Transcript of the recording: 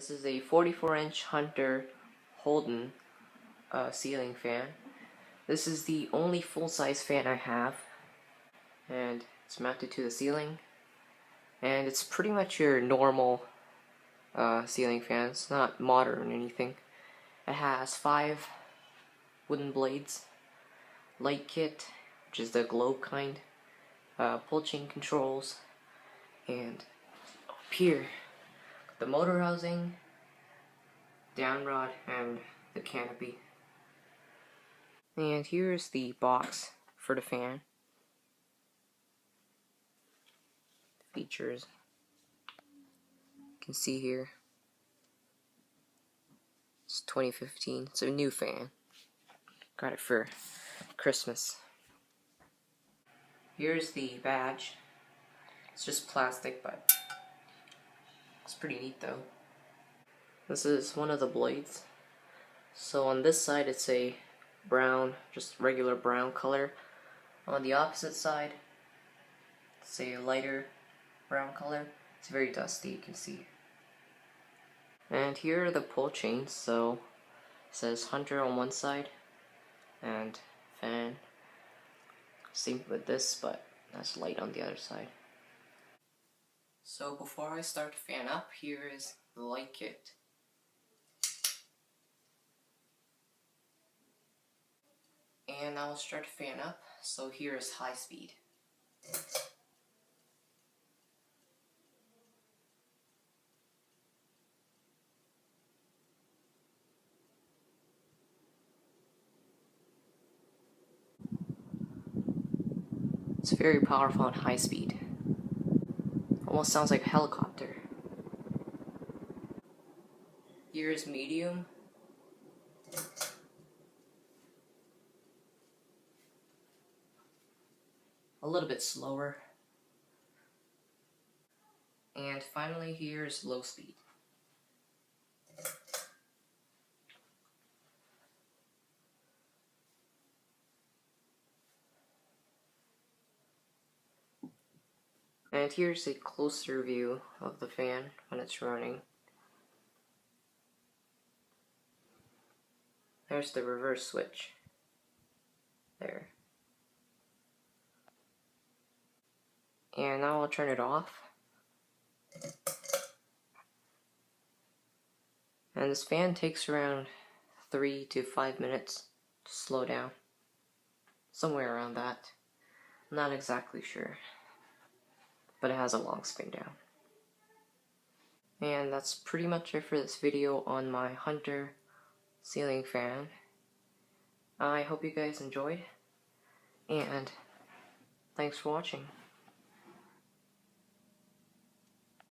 This is a 44-inch Hunter Holden ceiling fan. This is the only full-size fan I have, and it's mounted to the ceiling. And it's pretty much your normal ceiling fan. It's not modern or anything. It has 5 wooden blades, light kit, which is the globe kind, pull chain controls, and up here, the motor housing, down rod, and the canopy. And here's the box for the fan. Features, you can see here. It's 2015. It's a new fan. Got it for Christmas. Here's the badge. It's just plastic, but it's pretty neat though. This is one of the blades. So on this side it's a brown, just regular brown color. On the opposite side it's a lighter brown color. It's very dusty, you can see. And here are the pull chains. So it says Hunter on one side and fan. Same with this, but that's light on the other side. So before I start to fan up, here is the light kit. And I will start to fan up, so here is high speed. It's very powerful on high speed. Almost sounds like a helicopter. Here's medium. A little bit slower. And finally here's low speed. And here's a closer view of the fan when it's running. There's the reverse switch. There. And now I'll turn it off. And this fan takes around 3 to 5 minutes to slow down. Somewhere around that. I'm not exactly sure. But it has a long spin down. And that's pretty much it for this video on my Hunter ceiling fan. I hope you guys enjoyed, and thanks for watching.